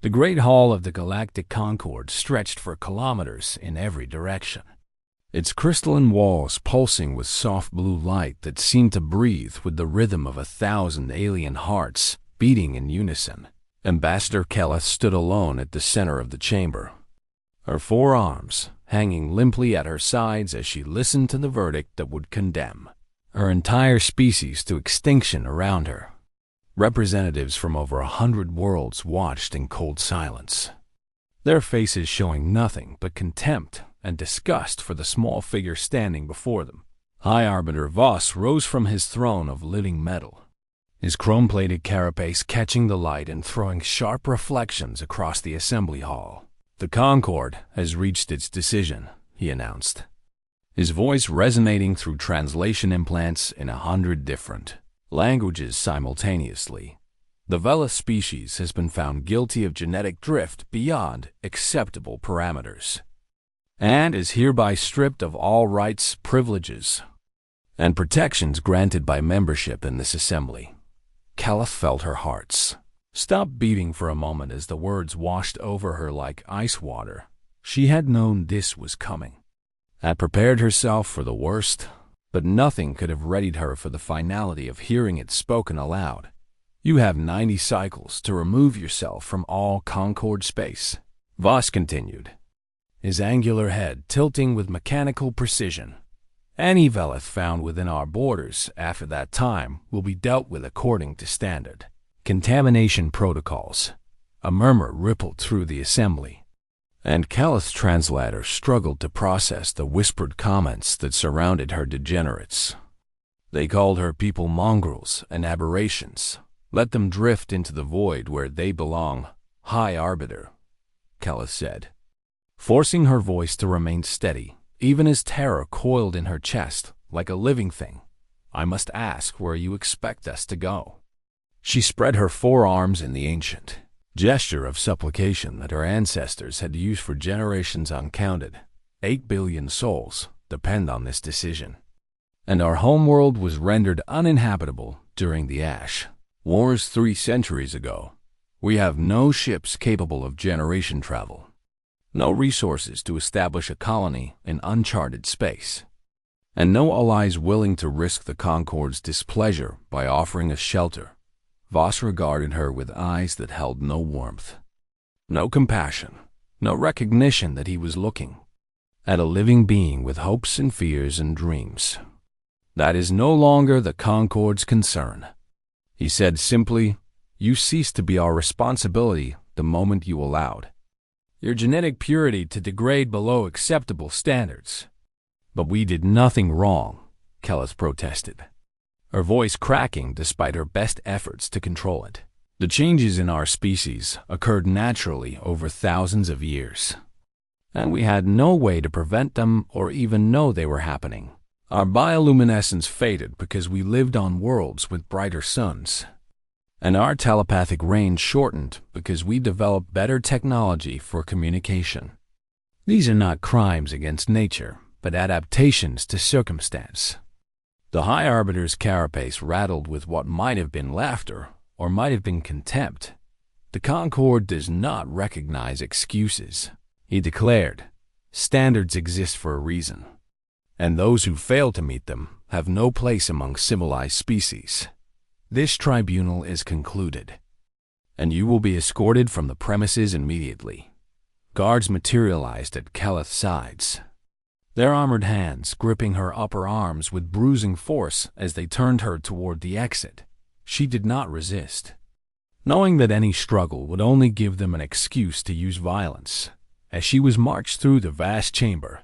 The great hall of the Galactic Concord stretched for kilometers in every direction, its crystalline walls pulsing with soft blue light that seemed to breathe with the rhythm of 1,000 alien hearts beating in unison. Ambassador Kelleth stood alone at the center of the chamber, her forearms hanging limply at her sides as she listened to the verdict that would condemn her entire species to extinction around her. Representatives from over 100 worlds watched in cold silence, their faces showing nothing but contempt and disgust for the small figure standing before them. High Arbiter Voss rose from his throne of living metal, his chrome-plated carapace catching the light and throwing sharp reflections across the assembly hall. "The Concord has reached its decision," he announced, his voice resonating through translation implants in 100 different languages simultaneously. "The Velis species has been found guilty of genetic drift beyond acceptable parameters, and is hereby stripped of all rights, privileges, and protections granted by membership in this assembly." Kelleth felt her heart stop beating for a moment as the words washed over her like ice water. She had known this was coming, had prepared herself for the worst, but nothing could have readied her for the finality of hearing it spoken aloud. "You have 90 cycles to remove yourself from all Concord space," Voss continued, his angular head tilting with mechanical precision. "Any Velith found within our borders after that time will be dealt with according to standard contamination protocols." A murmur rippled through the assembly, and Kelleth's translator struggled to process the whispered comments that surrounded her degenerates. They called her people mongrels and aberrations. "Let them drift into the void where they belong, High Arbiter," Kelleth said, forcing her voice to remain steady, even as terror coiled in her chest like a living thing. "I must ask where you expect us to go." She spread her forearms in the ancient gesture of supplication that her ancestors had used for generations uncounted. 8 billion souls depend on this decision, and our homeworld was rendered uninhabitable during the Ash Wars 3 centuries ago. We have no ships capable of generation travel, no resources to establish a colony in uncharted space, and no allies willing to risk the Concord's displeasure by offering us shelter. Voss regarded her with eyes that held no warmth, no compassion, no recognition that he was looking at a living being with hopes and fears and dreams. "That is no longer the Concord's concern," he said simply. "You ceased to be our responsibility the moment you allowed your genetic purity to degrade below acceptable standards." "But we did nothing wrong," Kelleth protested, her voice cracking despite her best efforts to control it. "The changes in our species occurred naturally over thousands of years, and we had no way to prevent them or even know they were happening. Our bioluminescence faded because we lived on worlds with brighter suns, and our telepathic range shortened because we developed better technology for communication. These are not crimes against nature, but adaptations to circumstance." The High Arbiter's carapace rattled with what might have been laughter or might have been contempt. "The Concord does not recognize excuses," he declared. "Standards exist for a reason, and those who fail to meet them have no place among civilized species. This tribunal is concluded, and you will be escorted from the premises immediately." Guards materialized at Kelleth's sides, their armored hands gripping her upper arms with bruising force as they turned her toward the exit. She did not resist, knowing that any struggle would only give them an excuse to use violence. As she was marched through the vast chamber,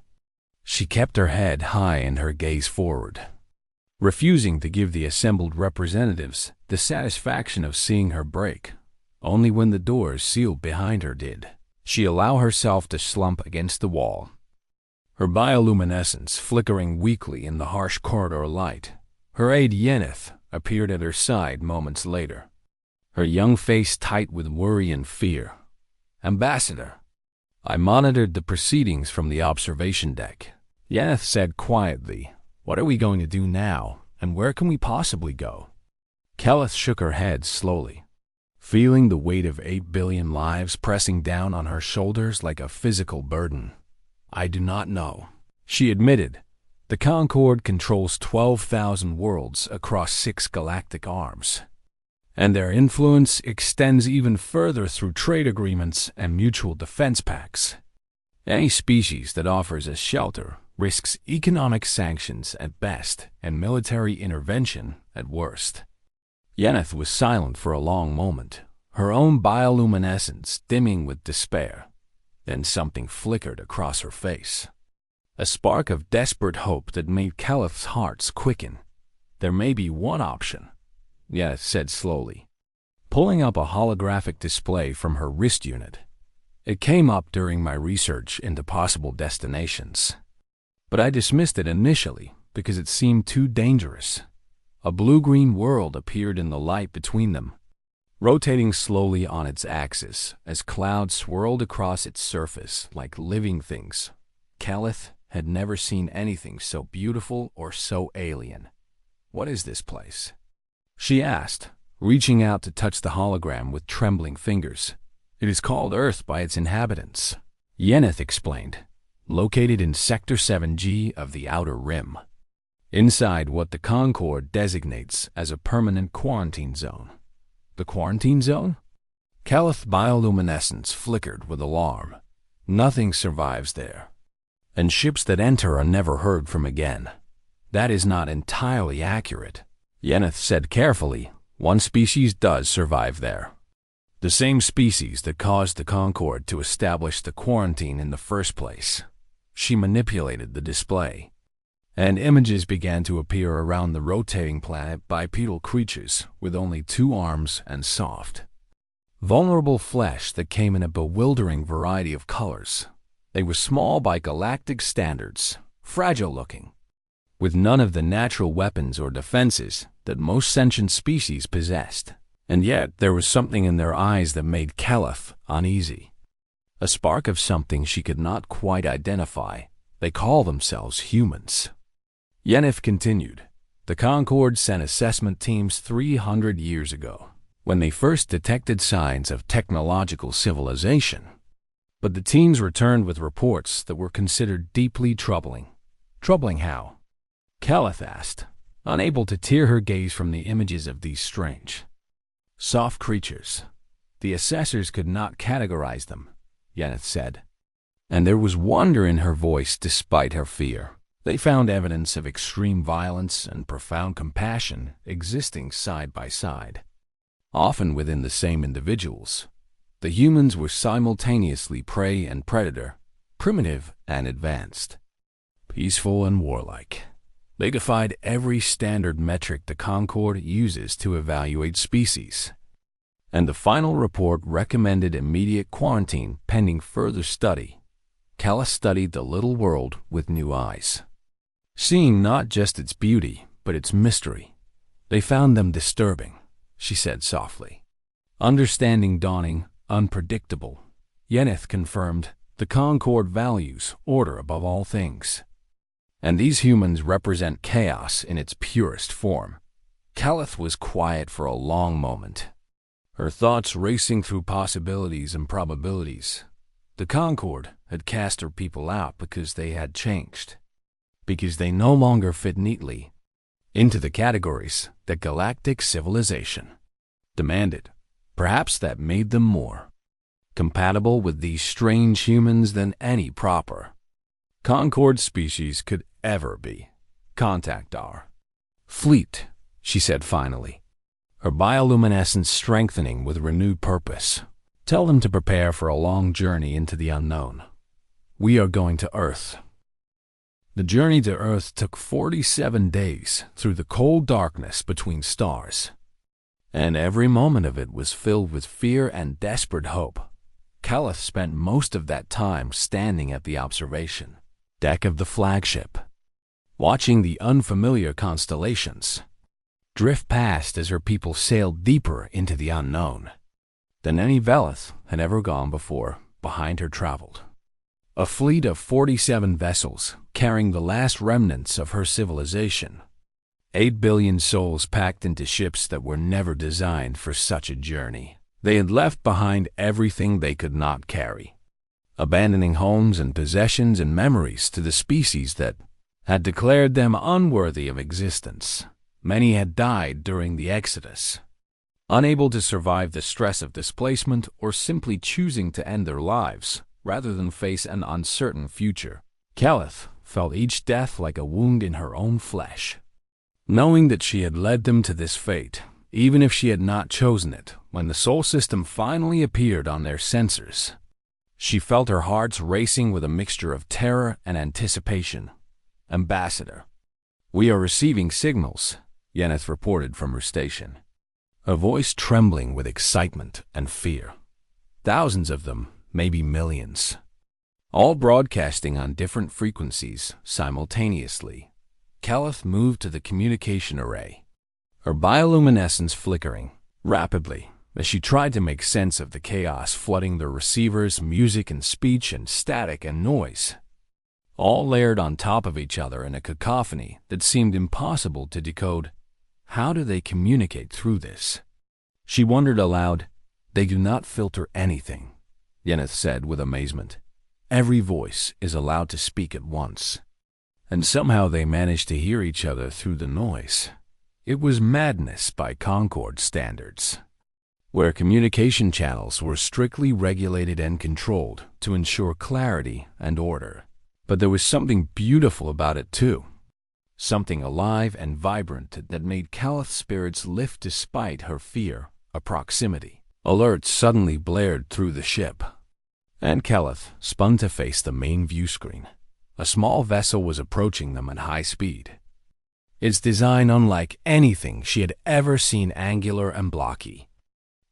she kept her head high and her gaze forward, refusing to give the assembled representatives the satisfaction of seeing her break. Only when the doors sealed behind her did she allow herself to slump against the wall, her bioluminescence flickering weakly in the harsh corridor light. Her aide Yeneth appeared at her side moments later, her young face tight with worry and fear. "Ambassador, I monitored the proceedings from the observation deck," Yeneth said quietly. "What are we going to do now, and where can we possibly go?" Kelleth shook her head slowly. feeling the weight of 8 billion lives pressing down on her shoulders like a physical burden. "I do not know," she admitted. "The Concorde controls 12,000 worlds across 6 galactic arms, and their influence extends even further through trade agreements and mutual defense pacts. Any species that offers us shelter risks economic sanctions at best and military intervention at worst." Yennefer was silent for a long moment, her own bioluminescence dimming with despair. Then something flickered across her face. A spark of desperate hope that made Caleth's heart quicken. "There may be one option," Yennefer said slowly, pulling up a holographic display from her wrist unit. "It came up during my research into possible destinations, but I dismissed it initially because it seemed too dangerous." A blue-green world appeared in the light between them, rotating slowly on its axis as clouds swirled across its surface like living things. Caleth had never seen anything so beautiful or so alien. "What is this place?" she asked, reaching out to touch the hologram with trembling fingers. "It is called Earth by its inhabitants," Yennefer explained, "located in Sector 7G of the Outer Rim, inside what the Concorde designates as a permanent quarantine zone." "The quarantine zone?" Caleth's bioluminescence flickered with alarm. "Nothing survives there, and ships that enter are never heard from again." "That is not entirely accurate," Yennefer said carefully. "One species does survive there. The same species that caused the Concorde to establish the quarantine in the first place." She manipulated the display, and images began to appear around the rotating planet, bipedal creatures with only 2 arms and soft, vulnerable flesh that came in a bewildering variety of colors. They were small by galactic standards, fragile-looking, with none of the natural weapons or defenses that most sentient species possessed. And yet there was something in their eyes that made Caleth uneasy, a spark of something she could not quite identify. "They call themselves humans," Yennefer continued. "The Concorde sent assessment teams 300 years ago, when they first detected signs of technological civilization. But the teams returned with reports that were considered deeply troubling." "Troubling how?" Caleth asked, unable to tear her gaze from the images of these strange, soft creatures. "The assessors could not categorize them," Yennefer said, and there was wonder in her voice despite her fear. "They found evidence of extreme violence and profound compassion existing side by side, often within the same individuals. The humans were simultaneously prey and predator, primitive and advanced, peaceful and warlike. They defied every standard metric the Concorde uses to evaluate species. And the final report recommended immediate quarantine pending further study." Caleth studied the little world with new eyes, seeing not just its beauty, but its mystery. "They found them disturbing," she said softly. "Understanding dawning, unpredictable." Yennefer confirmed, "The Concorde values order above all things, and these humans represent chaos in its purest form." Caleth was quiet for a long moment, her thoughts racing through possibilities and probabilities. The Concorde had cast her people out because they had changed, because they no longer fit neatly into the categories that galactic civilization demanded. Perhaps that made them more compatible with these strange humans than any proper Concorde species could ever be. "Contact our fleet," she said finally, her bioluminescence strengthening with renewed purpose. "Tell them to prepare for a long journey into the unknown. We are going to Earth." The journey to Earth took 47 days through the cold darkness between stars, and every moment of it was filled with fear and desperate hope. Caleth spent most of that time standing at the observation deck of the flagship, watching the unfamiliar constellations drift past as her people sailed deeper into the unknown than any Veleth had ever gone before. Behind her traveled a fleet of 47 vessels carrying the last remnants of her civilization. 8 billion souls packed into ships that were never designed for such a journey. They had left behind everything they could not carry, abandoning homes and possessions and memories to the species that had declared them unworthy of existence. Many had died during the exodus, unable to survive the stress of displacement or simply choosing to end their lives rather than face an uncertain future. Keleth felt each death like a wound in her own flesh, knowing that she had led them to this fate, even if she had not chosen it. When the Sol system finally appeared on their sensors, she felt her heart racing with a mixture of terror and anticipation. "Ambassador, we are receiving signals," Yeneth reported from her station, her voice trembling with excitement and fear. "Thousands of them, maybe millions, all broadcasting on different frequencies simultaneously." Keleth moved to the communication array, her bioluminescence flickering rapidly as she tried to make sense of the chaos flooding the receivers, music and speech and static and noise, all layered on top of each other in a cacophony that seemed impossible to decode. How do they communicate through this? She wondered aloud. "They do not filter anything," Yeneth said with amazement. "Every voice is allowed to speak at once. And somehow they manage to hear each other through the noise." It was madness by Concord standards, where communication channels were strictly regulated and controlled to ensure clarity and order. But there was something beautiful about it too, something alive and vibrant that made Keleth's spirits lift despite her fear of proximity. Alerts suddenly blared through the ship, and Keleth spun to face the main view screen. A small vessel was approaching them at high speed, its design unlike anything she had ever seen, angular and blocky,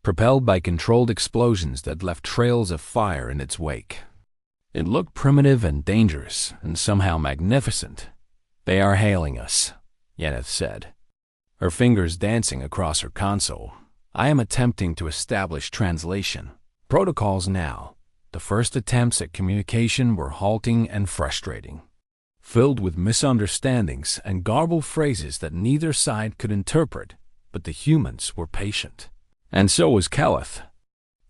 propelled by controlled explosions that left trails of fire in its wake. It looked primitive and dangerous, and somehow magnificent. "They are hailing us," Yeneth said, her fingers dancing across her console. "I am attempting to establish translation protocols now." The first attempts at communication were halting and frustrating, filled with misunderstandings and garbled phrases that neither side could interpret, but the humans were patient. And so was Keleth.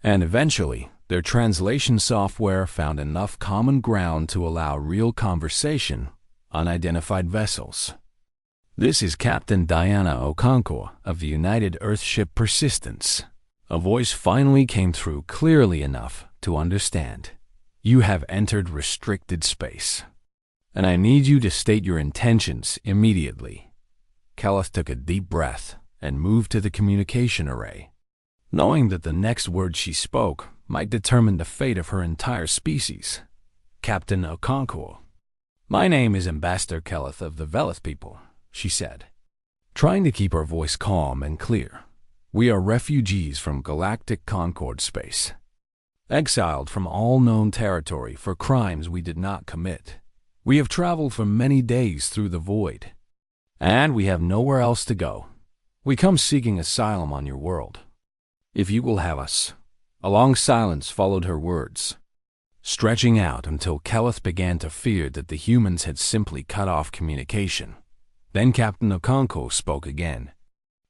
And eventually, their translation software found enough common ground to allow real conversation. Unidentified vessels. "This is Captain Diana Okonkwo of the United Earthship Persistence." A voice finally came through clearly enough to understand. "You have entered restricted space, and I need you to state your intentions immediately." Keleth took a deep breath and moved to the communication array, knowing that the next word she spoke might determine the fate of her entire species. "Captain Okonkwo, my name is Ambassador Keleth of the Veleth people," she said, trying to keep her voice calm and clear. "We are refugees from Galactic Concord space, exiled from all known territory for crimes we did not commit. We have traveled for many days through the void, and we have nowhere else to go. We come seeking asylum on your world, if you will have us." A long silence followed her words, stretching out until Keleth began to fear that the humans had simply cut off communication. Then Captain Okonkwo spoke again,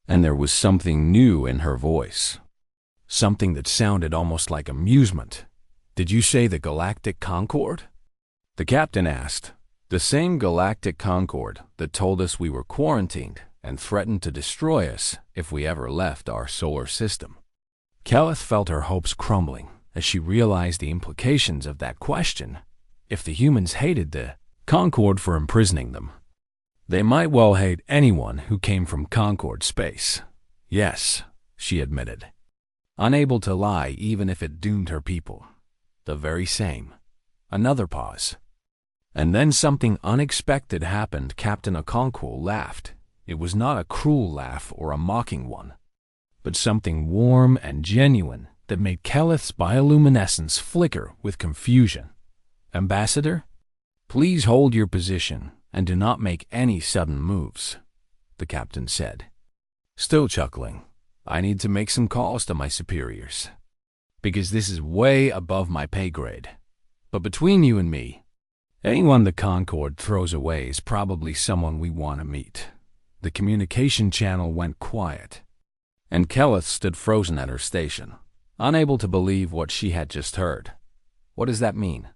and there was something new in her voice, something that sounded almost like amusement. "Did you say the Galactic Concord?" the captain asked. "The same Galactic Concord that told us we were quarantined and threatened to destroy us if we ever left our solar system." Keleth felt her hopes crumbling as she realized the implications of that question. If the humans hated the Concord for imprisoning them, they might well hate anyone who came from Concord space. "Yes," she admitted, unable to lie even if it doomed her people. "The very same." Another pause. And then something unexpected happened. Captain Okonkwo laughed. It was not a cruel laugh or a mocking one, but something warm and genuine that made Keleth's bioluminescence flicker with confusion. "Ambassador, please hold your position and do not make any sudden moves," the captain said, still chuckling. "I need to make some calls to my superiors, because this is way above my pay grade. But between you and me, anyone the Concord throws away is probably someone we want to meet." The communication channel went quiet, and Keleth stood frozen at her station, unable to believe what she had just heard. "What does that mean?"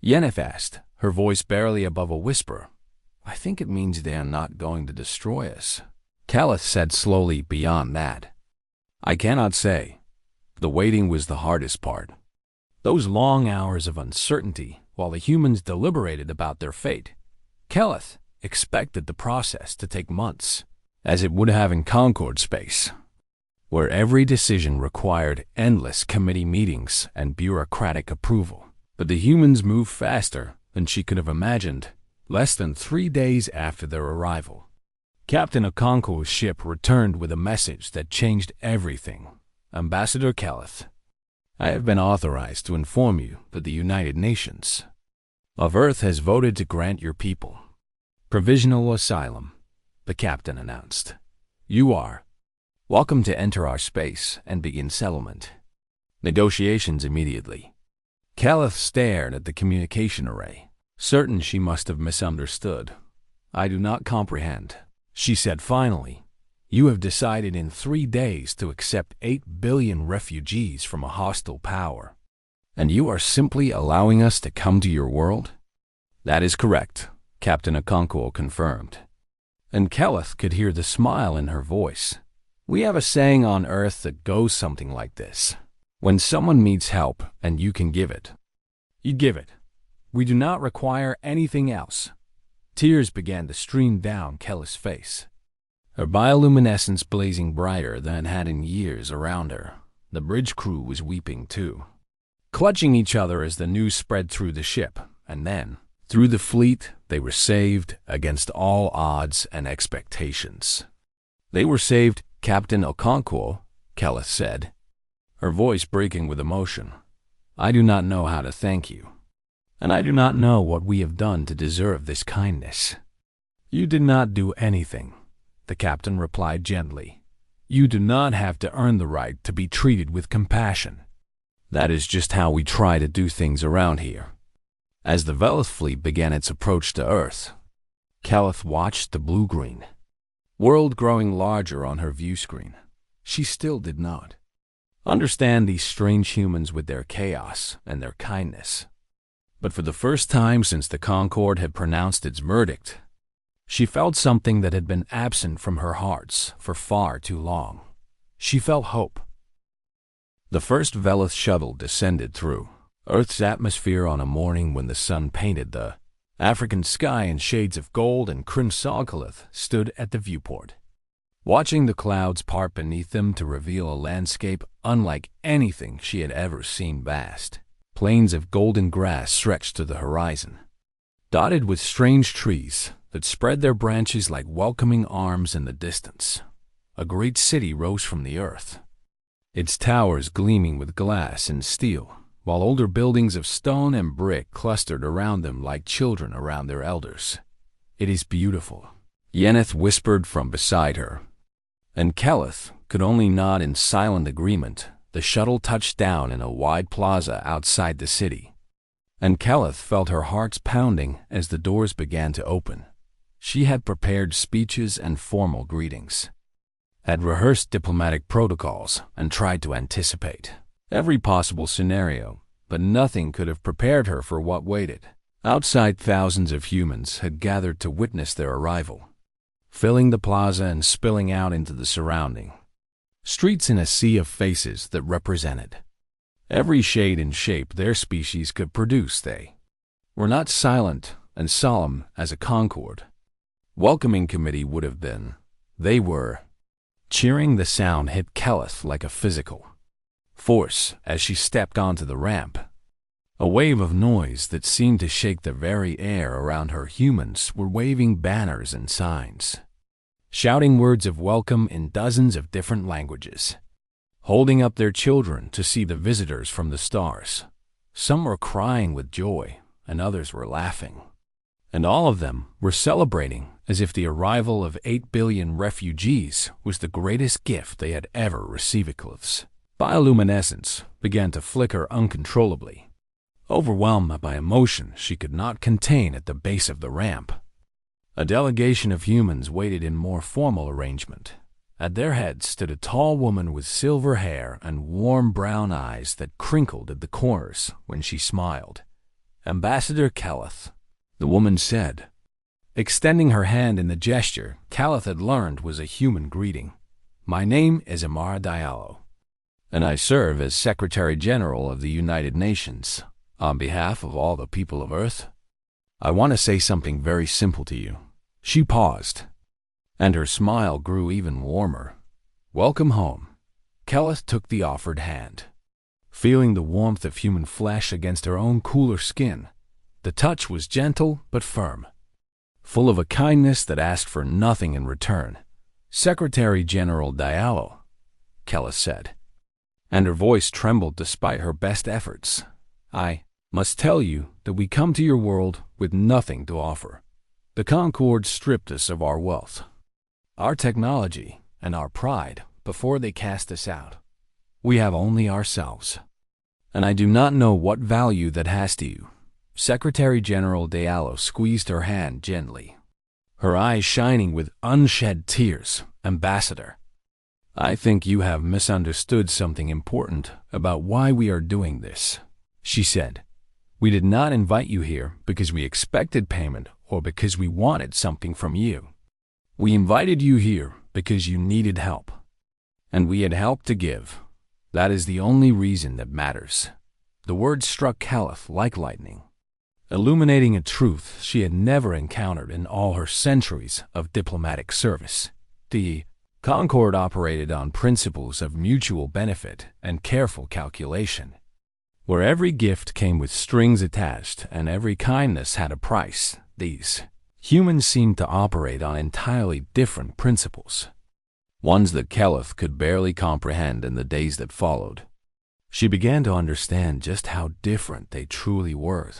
Yennefer asked, her voice barely above a whisper. "I think it means they are not going to destroy us." Calith said slowly, "Beyond that, I cannot say. The waiting was the hardest part. Those long hours of uncertainty while the humans deliberated about their fate. Calith expected the process to take months, as it would have in Concord space, where every decision required endless committee meetings and bureaucratic approval. But the humans moved faster than she could have imagined. Less than 3 days after their arrival, Captain Okonkwo's ship returned with a message that changed everything. "Ambassador Calith, I have been authorized to inform you that the United Nations of Earth has voted to grant your people provisional asylum," the captain announced. "You are welcome to enter our space and begin settlement negotiations immediately." Calith stared at the communication array, certain she must have misunderstood. "I do not comprehend," she said finally. "You have decided in 3 days to accept 8 billion refugees from a hostile power, and you are simply allowing us to come to your world?" "That is correct," Captain Okonkwo confirmed. And Calith could hear the smile in her voice. "We have a saying on Earth that goes something like this. When someone needs help and you can give it, you give it. We do not require anything else." Tears began to stream down Calith's face, her bioluminescence blazing brighter than it had in years around her. The bridge crew was weeping too, clutching each other as the news spread through the ship, and then, through the fleet, they were saved against all odds and expectations. "They were saved, Captain Okonkwo," Calith said, her voice breaking with emotion. "I do not know how to thank you, and I do not know what we have done to deserve this kindness." "You did not do anything," the captain replied gently. "You do not have to earn the right to be treated with compassion. That is just how we try to do things around here." As the Velith fleet began its approach to Earth, Calith watched the blue-green world growing larger on her view screen. She still did not understand these strange humans with their chaos and their kindness. But for the first time since the Concord had pronounced its verdict, she felt something that had been absent from her hearts for far too long. She felt hope. The first Velith shuttle descended through Earth's atmosphere on a morning when the sun painted the African sky in shades of gold, and Crimson stood at the viewport, watching the clouds part beneath them to reveal a landscape unlike anything she had ever seen. Vast plains of golden grass stretched to the horizon, dotted with strange trees that spread their branches like welcoming arms in the distance. A great city rose from the earth, its towers gleaming with glass and steel, while older buildings of stone and brick clustered around them like children around their elders. "It is beautiful," Yennefer whispered from beside her, and Calith could only nod in silent agreement. The shuttle touched down in a wide plaza outside the city, and Calith felt her heart pounding as the doors began to open. She had prepared speeches and formal greetings, had rehearsed diplomatic protocols, and tried to anticipate every possible scenario, but nothing could have prepared her for what waited. Outside, thousands of humans had gathered to witness their arrival, filling the plaza and spilling out into the surrounding streets in a sea of faces that represented every shade and shape their species could produce. They were not silent and solemn as a Concord welcoming committee would have been. They were cheering. The sound hit Calith like a physical force as she stepped onto the ramp. A wave of noise that seemed to shake the very air around her. Humans were waving banners and signs, shouting words of welcome in dozens of different languages, holding up their children to see the visitors from the stars. Some were crying with joy, and others were laughing. And all of them were celebrating as if the arrival of 8 billion refugees was the greatest gift they had ever received. Calith's bioluminescence began to flicker uncontrollably, overwhelmed by emotion she could not contain. At the base of the ramp, a delegation of humans waited in more formal arrangement, At their head stood a tall woman with silver hair and warm brown eyes that crinkled at the corners when she smiled. "Ambassador Caleth," the woman said, extending her hand in the gesture Caleth had learned was a human greeting. "My name is Amara Diallo, and I serve as Secretary General of the United Nations. On behalf of all the people of Earth, I want to say something very simple to you." She paused, and her smile grew even warmer. "Welcome home." Caleth took the offered hand, feeling the warmth of human flesh against her own cooler skin. The touch was gentle but firm, full of a kindness that asked for nothing in return. "Secretary General Diallo," Caleth said, and her voice trembled despite her best efforts, "I must tell you that we come to your world with nothing to offer. The Concord stripped us of our wealth, our technology, and our pride before they cast us out. We have only ourselves, and I do not know what value that has to you." Secretary General Diallo squeezed her hand gently, her eyes shining with unshed tears. "Ambassador, I think you have misunderstood something important about why we are doing this," she said. "We did not invite you here because we expected payment or because we wanted something from you. We invited you here because you needed help, and we had help to give. That is the only reason that matters." The words struck Caleth like lightning, illuminating a truth she had never encountered in all her centuries of diplomatic service. The Concord operated on principles of mutual benefit and careful calculation, where every gift came with strings attached and every kindness had a price. These humans seemed to operate on entirely different principles, ones that Caleth could barely comprehend in the days that followed. She began to understand just how different they truly were.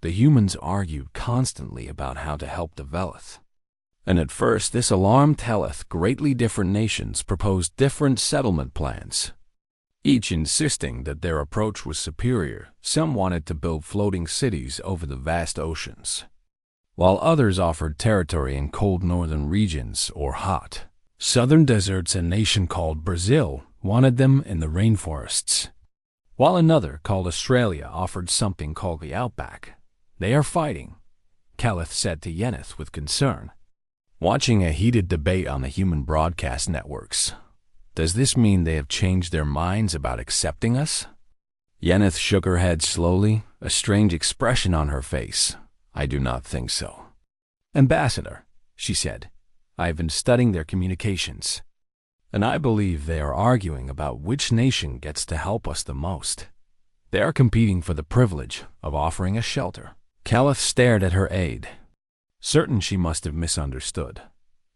The humans argued constantly about how to help the Veleth, and at first this alarmed Caleth. Greatly different nations proposed different settlement plans, each insisting that their approach was superior. Some wanted to build floating cities over the vast oceans, while others offered territory in cold northern regions or hot southern deserts. A nation called Brazil wanted them in the rainforests, while another called Australia offered something called the Outback. "They are fighting," Caleth said to Yeneth with concern, watching a heated debate on the human broadcast networks. "Does this mean they have changed their minds about accepting us?" Yeneth shook her head slowly, a strange expression on her face. "I do not think so." "Ambassador," she said, "I have been studying their communications, and I believe they are arguing about which nation gets to help us the most. They are competing for the privilege of offering us shelter." Caleth stared at her aide, certain she must have misunderstood.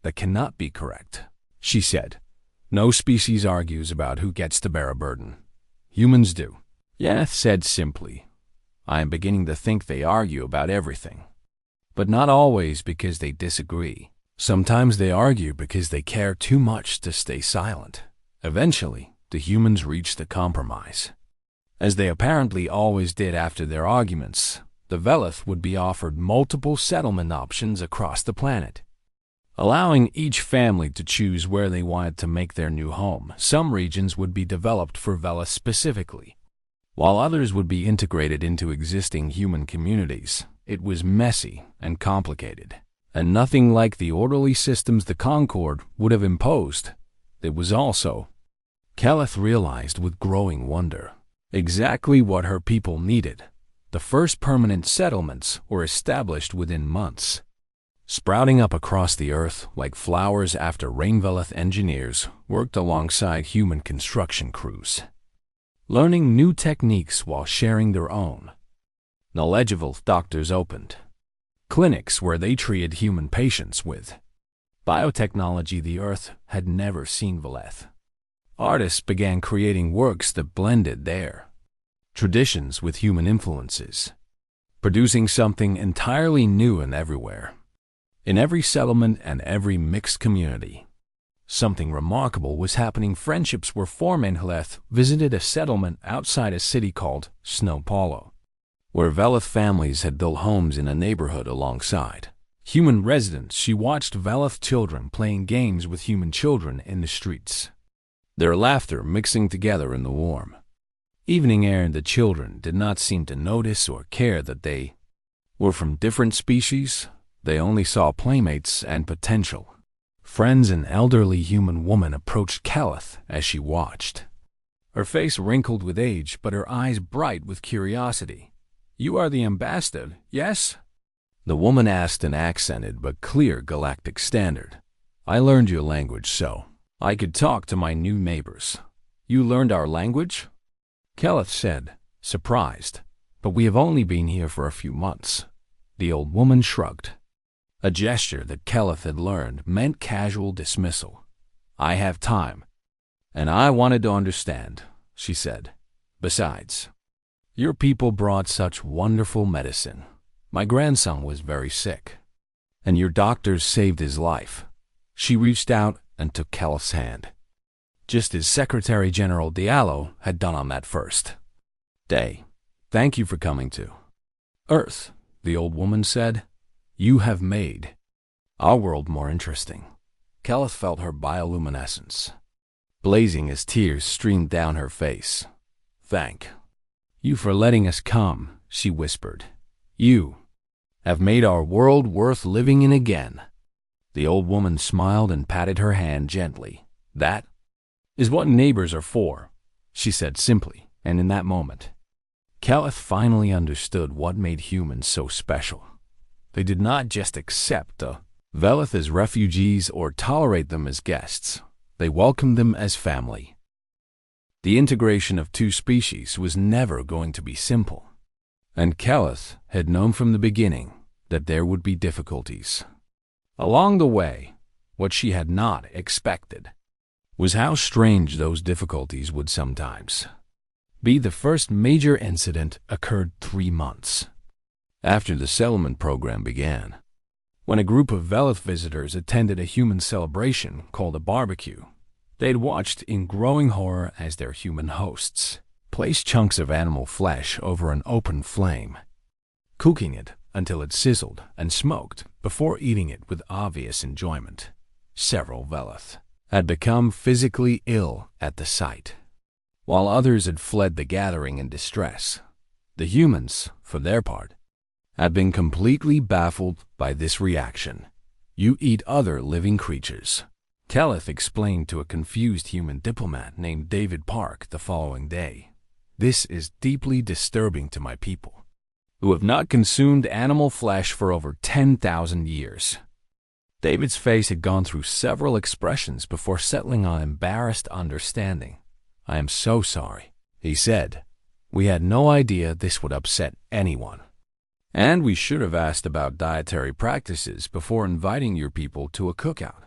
"That cannot be correct," she said. "No species argues about who gets to bear a burden. Humans do." Yeneth said simply, "I am beginning to think they argue about everything, but not always because they disagree. Sometimes they argue because they care too much to stay silent." Eventually, the humans reached a compromise, as they apparently always did after their arguments. The Veleth would be offered multiple settlement options across the planet, allowing each family to choose where they wanted to make their new home. Some regions would be developed for Veleth specifically, while others would be integrated into existing human communities. It was messy and complicated, and nothing like the orderly systems the Concord would have imposed. It was also, Caleth realized with growing wonder, exactly what her people needed. The first permanent settlements were established within months, sprouting up across the earth like flowers after Rainveleth engineers worked alongside human construction crews, learning new techniques while sharing their own. Knowledgeable doctors opened clinics where they treated human patients with biotechnology the earth had never seen. Veleth artists began creating works that blended their traditions with human influences, producing something entirely new and everywhere. In every settlement and every mixed community, something remarkable was happening. Friendships were forming. Veleth visited a settlement outside a city called Snow Paulo, where Veleth families had built homes in a neighborhood alongside. Human residents, she watched Veloth children playing games with human children in the streets, their laughter mixing together in the warm evening air, and the children did not seem to notice or care that they were from different species. They only saw playmates and potential friends. An elderly human woman approached Keleth as she watched, her face wrinkled with age but her eyes bright with curiosity. "You are the ambassador, yes?" the woman asked in accented but clear galactic standard. "I learned your language so I could talk to my new neighbors." "You learned our language?" Keleth said, surprised. "But we have only been here for a few months." The old woman shrugged, a gesture that Keleth had learned meant casual dismissal. "I have time, and I wanted to understand," she said. "Besides, your people brought such wonderful medicine. My grandson was very sick, and your doctors saved his life." She reached out and took Keleth's hand, just as Secretary General Diallo had done on that first day. "Thank you for coming to Earth," the old woman said. "You have made our world more interesting." Keleth felt her bioluminescence blazing as tears streamed down her face. "Thank you for letting us come," she whispered. "You have made our world worth living in again." The old woman smiled and patted her hand gently. "That is what neighbors are for," she said simply, and in that moment, Keleth finally understood what made humans so special. They did not just accept the Veloth as refugees or tolerate them as guests. They welcomed them as family. The integration of two species was never going to be simple, and Keleth had known from the beginning that there would be difficulties along the way. What she had not expected was how strange those difficulties would sometimes be. The first major incident occurred 3 months after the settlement program began, when a group of Veloth visitors attended a human celebration called a barbecue. They'd watched in growing horror as their human hosts placed chunks of animal flesh over an open flame, cooking it until it sizzled and smoked before eating it with obvious enjoyment. Several Veloth had become physically ill at the sight, while others had fled the gathering in distress. The humans, for their part, had been completely baffled by this reaction. "You eat other living creatures," Keleth explained to a confused human diplomat named David Park the following day. "This is deeply disturbing to my people, who have not consumed animal flesh for over 10,000 years. David's face had gone through several expressions before settling on embarrassed understanding. "I am so sorry," he said. "We had no idea this would upset anyone. And we should have asked about dietary practices before inviting your people to a cookout."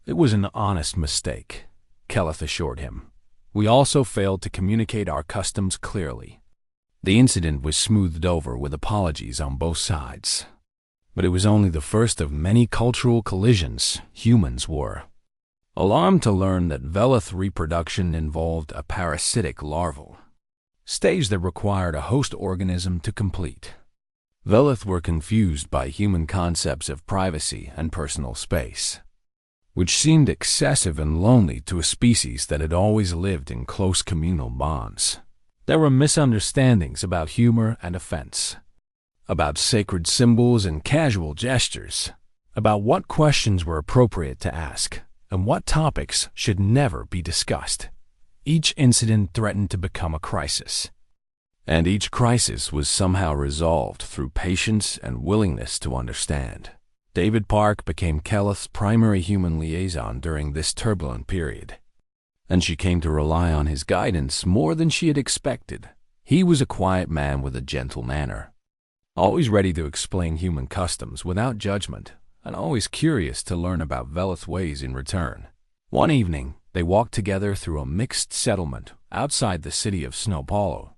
"It was an honest mistake," Keleth assured him. "We also failed to communicate our customs clearly." The incident was smoothed over with apologies on both sides, but it was only the first of many cultural collisions. Humans were alarmed to learn that Veloth reproduction involved a parasitic larval stage that required a host organism to complete. Veloth were confused by human concepts of privacy and personal space, which seemed excessive and lonely to a species that had always lived in close communal bonds. There were misunderstandings about humor and offense, about sacred symbols and casual gestures, about what questions were appropriate to ask and what topics should never be discussed. Each incident threatened to become a crisis, and each crisis was somehow resolved through patience and willingness to understand. David Park became Keleth's primary human liaison during this turbulent period, and she came to rely on his guidance more than she had expected. He was a quiet man with a gentle manner, always ready to explain human customs without judgment, and always curious to learn about Veloth ways in return. One evening, they walked together through a mixed settlement outside the city of Snowpollo,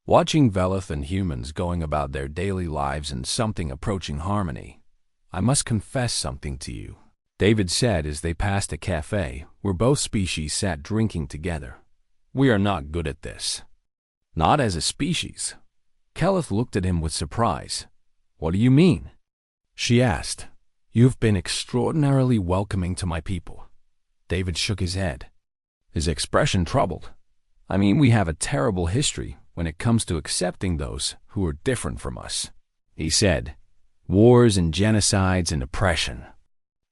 watching Veloth and humans going about their daily lives in something approaching harmony. "I must confess something to you," David said as they passed a cafe where both species sat drinking together. "We are not good at this." "Not as a species?" Keleth looked at him with surprise. "What do you mean?" She asked. "You've been extraordinarily welcoming to my people." David shook his head, his expression troubled. "I mean, we have a terrible history when it comes to accepting those who are different from us," he said. "Wars and genocides and oppression,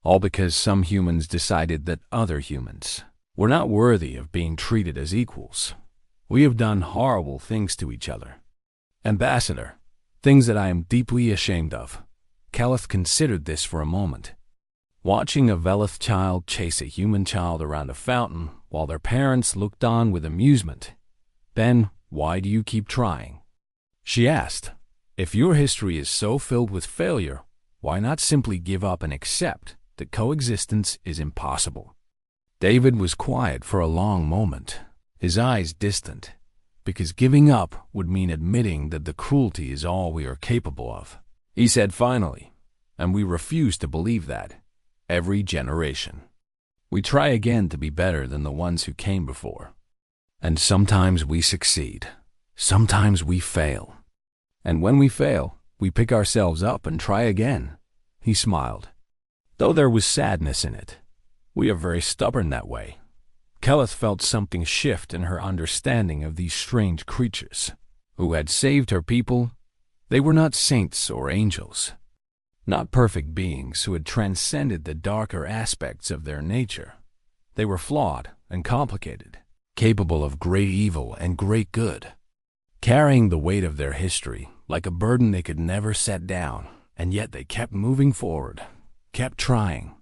all because some humans decided that other humans were not worthy of being treated as equals. We have done horrible things to each other. Ambassador, things that I am deeply ashamed of." Keleth considered this for a moment. Watching a Veleth child chase a human child around a fountain while their parents looked on with amusement. "Then, why do you keep trying?" she asked. "If your history is so filled with failure, why not simply give up and accept that coexistence is impossible?" David was quiet for a long moment, his eyes distant, because giving up would mean admitting that the cruelty is all we are capable of. He said finally, "And we refuse to believe that. Every generation, we try again to be better than the ones who came before. And sometimes we succeed. Sometimes we fail. And when we fail, we pick ourselves up and try again." He smiled, though there was sadness in it. "We are very stubborn that way." Keleth felt something shift in her understanding of these strange creatures who had saved her people. They were not saints or angels, not perfect beings who had transcended the darker aspects of their nature. They were flawed and complicated, capable of great evil and great good, carrying the weight of their history like a burden they could never set down, and yet they kept moving forward, kept trying,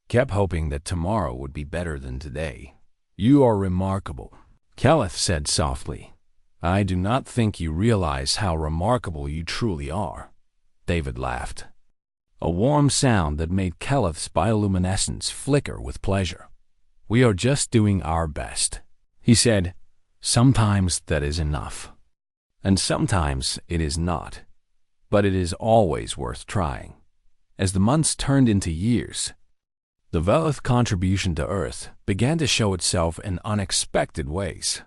kept hoping that tomorrow would be better than today. "You are remarkable," Keleth said softly. "I do not think you realize how remarkable you truly are." David laughed, a warm sound that made Keleth's bioluminescence flicker with pleasure. "We are just doing our best," he said. "Sometimes that is enough, and sometimes it is not, but it is always worth trying." As the months turned into years, the Veleth contribution to Earth began to show itself in unexpected ways.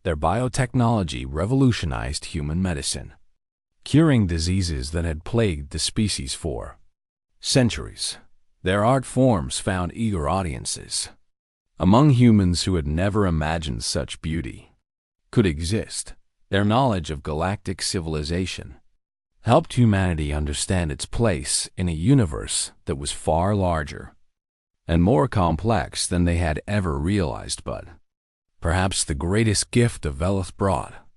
Their biotechnology revolutionized human medicine, curing diseases that had plagued the species for centuries. Their art forms found eager audiences among humans who had never imagined such beauty could exist. Their knowledge of galactic civilization helped humanity understand its place in a universe that was far larger and more complex than they had ever realized. But perhaps the greatest gift the Veleth brought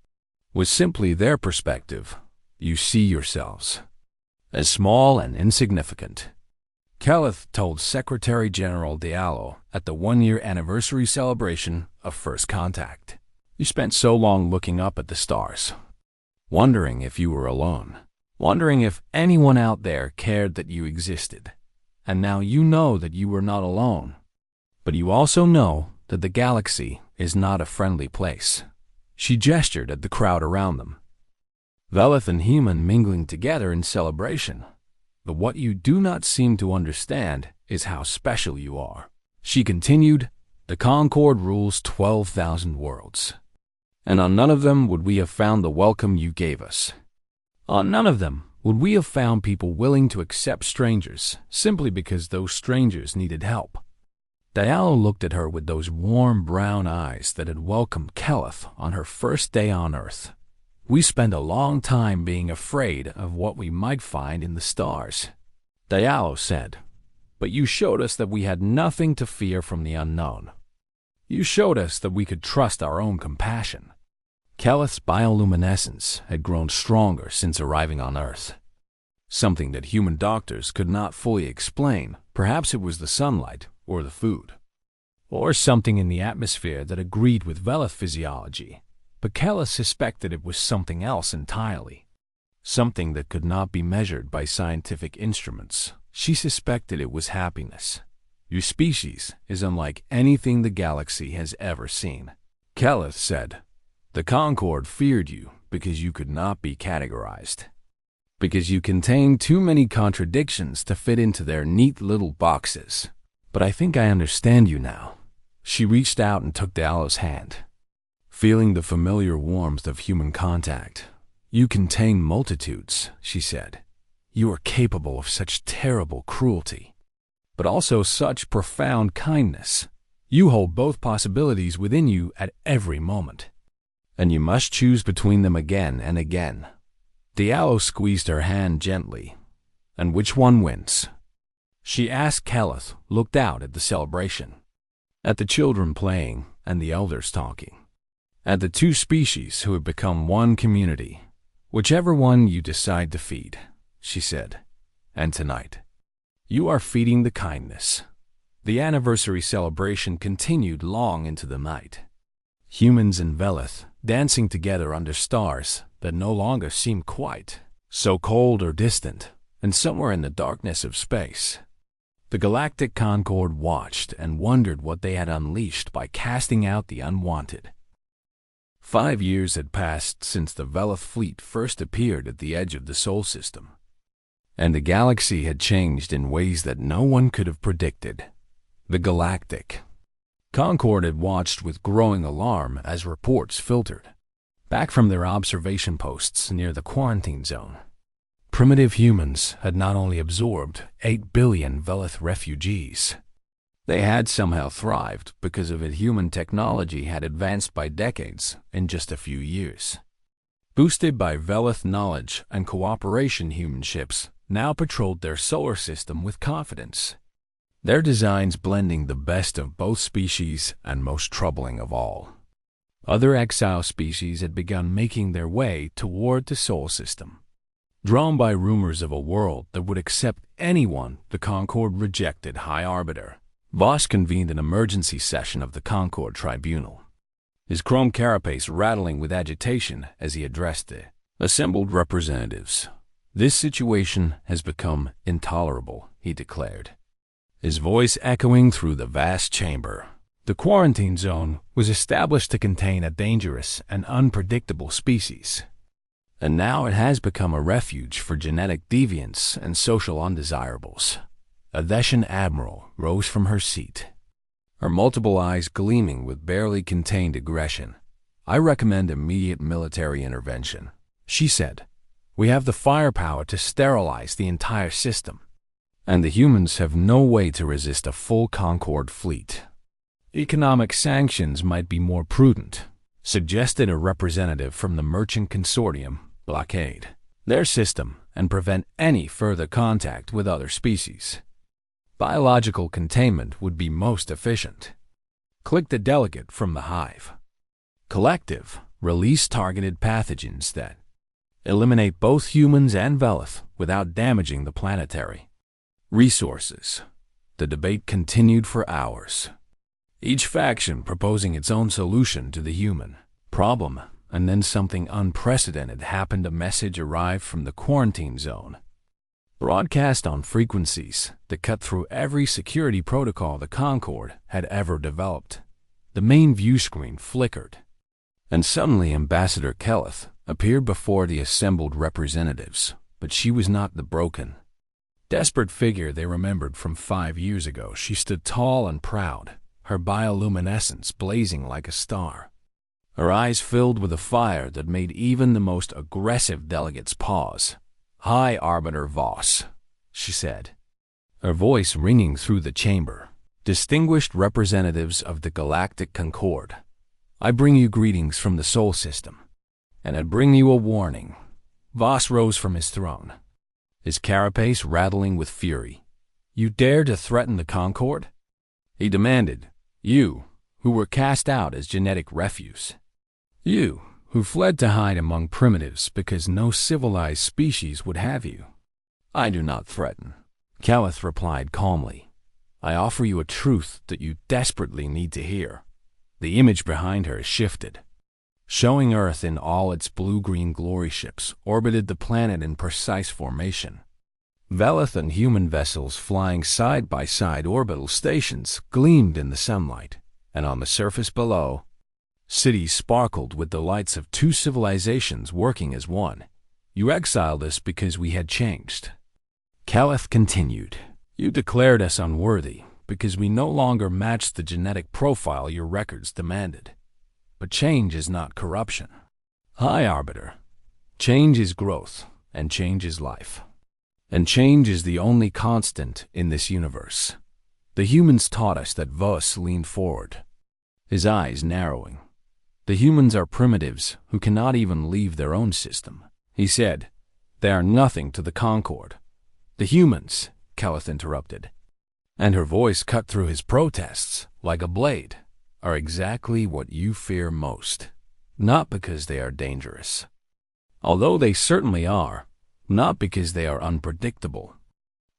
was simply their perspective. You see yourselves as small and insignificant. Keleth told Secretary General Diallo at the one-year anniversary celebration of First Contact. "You spent so long looking up at the stars, wondering if you were alone, wondering if anyone out there cared that you existed. And now you know that you were not alone. But you also know that the galaxy is not a friendly place." She gestured at the crowd around them, Veleth and human mingling together in celebration. "But what you do not seem to understand is how special you are." She continued, "The Concord rules 12,000 worlds, and on none of them would we have found the welcome you gave us. On none of them would we have found people willing to accept strangers simply because those strangers needed help." Diallo looked at her with those warm brown eyes that had welcomed Keleth on her first day on Earth. "We spent a long time being afraid of what we might find in the stars," Diallo said. "But you showed us that we had nothing to fear from the unknown. You showed us that we could trust our own compassion." Keleth's bioluminescence had grown stronger since arriving on Earth, something that human doctors could not fully explain. Perhaps it was the sunlight, or the food, or something in the atmosphere that agreed with Veleth physiology. But Keleth suspected it was something else entirely, something that could not be measured by scientific instruments. She suspected it was happiness. "Your species is unlike anything the galaxy has ever seen," Keleth said. "The Concord feared you because you could not be categorized, because you contained too many contradictions to fit into their neat little boxes. But I think I understand you now." She reached out and took Diallo's hand, feeling the familiar warmth of human contact. "You contain multitudes," she said. You are capable of such terrible cruelty, but also such profound kindness. You hold both possibilities within you at every moment, and you must choose between them again and again." The aloe squeezed her hand gently. "And which one wins?" she asked. Keleth looked out at the celebration, at the children playing and the elders talking, at the two species who had become one community. "Whichever one you decide to feed," she said. "And tonight, you are feeding the kindness." The anniversary celebration continued long into the night. Humans and Veleth dancing together under stars that no longer seemed quite so cold or distant, and somewhere in the darkness of space, the Galactic Concord watched and wondered what they had unleashed by casting out the unwanted. 5 years had passed since the Veleth fleet first appeared at the edge of the Sol system, and the galaxy had changed in ways that no one could have predicted. The Galactic Concord had watched with growing alarm as reports filtered back from their observation posts near the quarantine zone. Primitive humans had not only absorbed 8 billion Veleth refugees, they had somehow thrived because of it. Human technology had advanced by decades in just a few years. Boosted by Veleth knowledge and cooperation, human ships now patrolled their solar system with confidence, their designs blending the best of both species, and most troubling of all, other exile species had begun making their way toward the Sol system. Drawn by rumors of a world that would accept anyone, the Concord rejected High Arbiter Voss convened an emergency session of the Concord Tribunal, his chrome carapace rattling with agitation as he addressed the assembled representatives. "This situation has become intolerable," he declared, his voice echoing through the vast chamber. The quarantine zone was established to contain a dangerous and unpredictable species, and now it has become a refuge for genetic deviants and social undesirables. A Theshan admiral rose from her seat, her multiple eyes gleaming with barely contained aggression. "I recommend immediate military intervention," she said. "We have the firepower to sterilize the entire system, and the humans have no way to resist a full Concord fleet." "Economic sanctions might be more prudent," suggested a representative from the Merchant Consortium. "Blockade their system and prevent any further contact with other species. Biological containment would be most efficient." Clicked a delegate from the Hive. "Collective release targeted pathogens that eliminate both humans and Veleth without damaging the planetary resources." The debate continued for hours, each faction proposing its own solution to the human problem, and then something unprecedented happened. A message arrived from the quarantine zone, broadcast on frequencies that cut through every security protocol the Concord had ever developed. The main view screen flickered, and suddenly Ambassador Keleth appeared before the assembled representatives, but she was not the broken, desperate figure they remembered from 5 years ago. She stood tall and proud, her bioluminescence blazing like a star, her eyes filled with a fire that made even the most aggressive delegates pause. "High Arbiter Voss," she said, her voice ringing through the chamber. "Distinguished representatives of the Galactic Concord, I bring you greetings from the Sol system, and I bring you a warning." Voss rose from his throne, his carapace rattling with fury. "You dare to threaten the Concord?" he demanded. "You, who were cast out as genetic refuse. You, who fled to hide among primitives because no civilized species would have you." "I do not threaten," Keleth replied calmly. "I offer you a truth that you desperately need to hear." The image behind her shifted, showing Earth in all its blue-green glory ships orbited the planet in precise formation. Veleth and human vessels flying side by side. Orbital stations gleamed in the sunlight, and on the surface below, cities sparkled with the lights of two civilizations working as one. "You exiled us because we had changed," Keleth continued. "You declared us unworthy because we no longer matched the genetic profile your records demanded. But change is not corruption. High Arbiter, change is growth, and change is life. And change is the only constant in this universe. The humans taught us that. Voss leaned forward, his eyes narrowing. The humans are primitives who cannot even leave their own system. He said, they are nothing to the Concord. The humans, Kelleth interrupted, and her voice cut through his protests like a blade, are exactly what you fear most. Not because they are dangerous, although they certainly are. Not because they are unpredictable,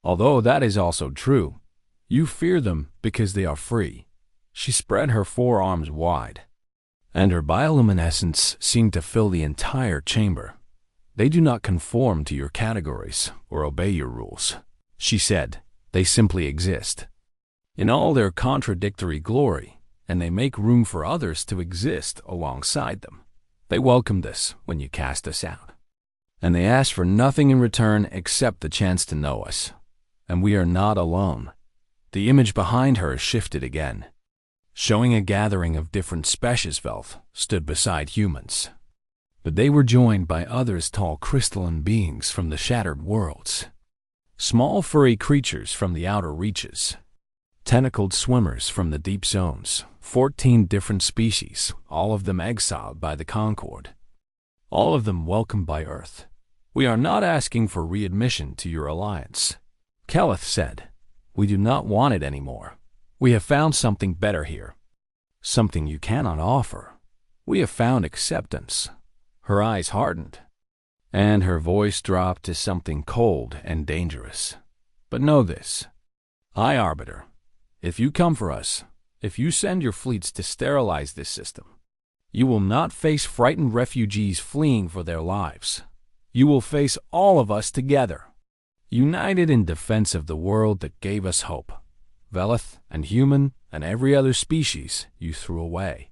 although that is also true. You fear them because they are free. She spread her forearms wide, and her bioluminescence seemed to fill the entire chamber. They do not conform to your categories or obey your rules, she said. They simply exist in all their contradictory glory, and they make room for others to exist alongside them. They welcomed us when you cast us out, and they asked for nothing in return except the chance to know us. And we are not alone. The image behind her shifted again, showing a gathering of different Speciesvelth stood beside humans. But they were joined by others, tall crystalline beings from the shattered worlds, small furry creatures from the outer reaches, tentacled swimmers from the deep zones, 14 different species, all of them exiled by the Concord, all of them welcomed by Earth. We are not asking for readmission to your alliance, Kelleth said. We do not want it anymore. We have found something better here, something you cannot offer. We have found acceptance. Her eyes hardened, and her voice dropped to something cold and dangerous. But know this, High Arbiter, if you come for us, if you send your fleets to sterilize this system, you will not face frightened refugees fleeing for their lives. You will face all of us together, united in defense of the world that gave us hope. Veleth and human and every other species you threw away.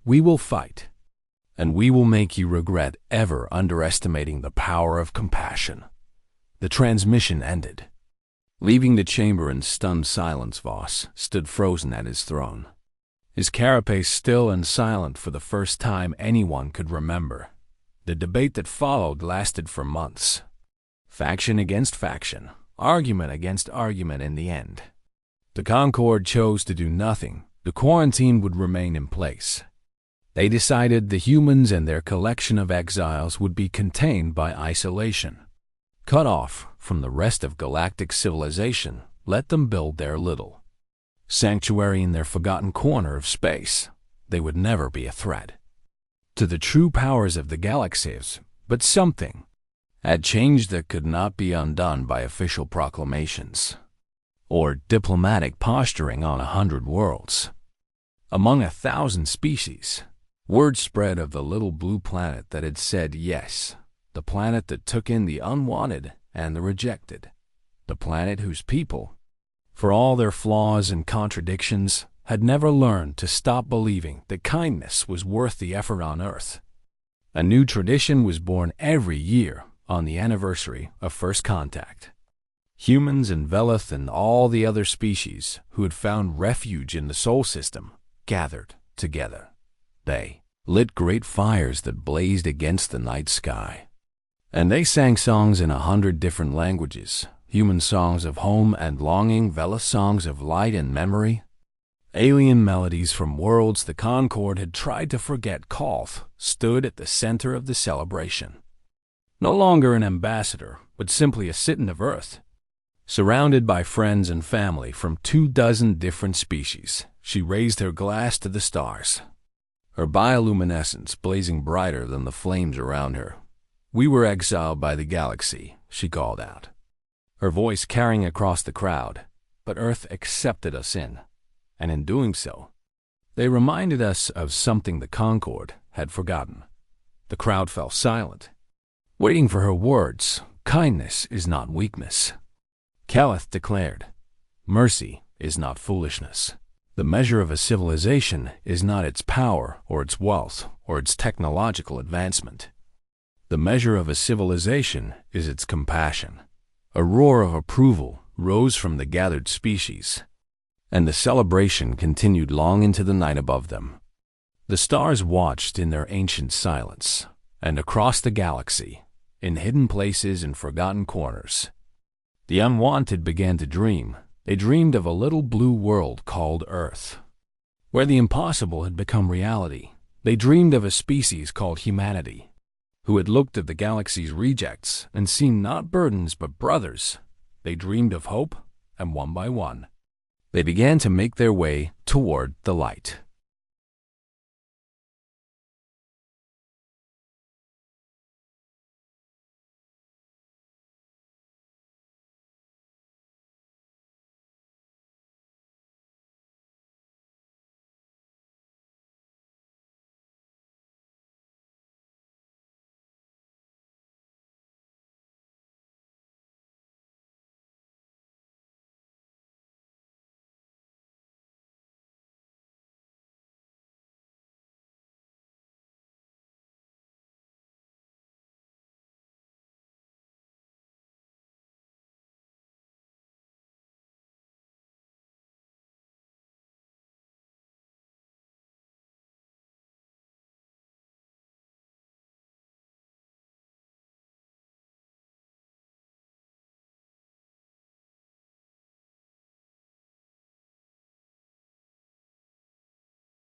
We will fight, and we will make you regret ever underestimating the power of compassion. The transmission ended. Leaving the chamber in stunned silence, Voss stood frozen at his throne, his carapace still and silent for the first time anyone could remember. The debate that followed lasted for months. Faction against faction, argument against argument in the end. The Concord chose to do nothing. The quarantine would remain in place. They decided the humans and their collection of exiles would be contained by isolation. Cut off from the rest of galactic civilization, let them build their little sanctuary in their forgotten corner of space. They would never be a threat to the true powers of the galaxies, but something had changed that could not be undone by official proclamations or diplomatic posturing on 100 worlds. Among 1,000 species, word spread of the little blue planet that had said yes, the planet that took in the unwanted and the rejected, the planet whose people, for all their flaws and contradictions, had never learned to stop believing that kindness was worth the effort on Earth. A new tradition was born every year on the anniversary of first contact. Humans and Veleth and all the other species who had found refuge in the Sol system gathered together. They lit great fires that blazed against the night sky, and they sang songs in 100 different languages, human songs of home and longing, Veleth songs of light and memory, alien melodies from worlds the Concord had tried to forget. Kolth stood at the center of the celebration, no longer an ambassador, but simply a citizen of Earth. Surrounded by friends and family from 24 different species, she raised her glass to the stars, her bioluminescence blazing brighter than the flames around her. We were exiled by the galaxy, she called out, her voice carrying across the crowd, but Earth accepted us in, and in doing so, they reminded us of something the Concord had forgotten. The crowd fell silent, waiting for her words. Kindness is not weakness, Kelleth declared. Mercy is not foolishness. The measure of a civilization is not its power or its wealth or its technological advancement. The measure of a civilization is its compassion. A roar of approval rose from the gathered species, and the celebration continued long into the night above them. The stars watched in their ancient silence, and across the galaxy, in hidden places and forgotten corners, The unwanted began to dream. They dreamed of a little blue world called Earth, where the impossible had become reality. They dreamed of a species called humanity, who had looked at the galaxy's rejects and seen not burdens but brothers. They dreamed of hope, and one by one, they began to make their way toward the light.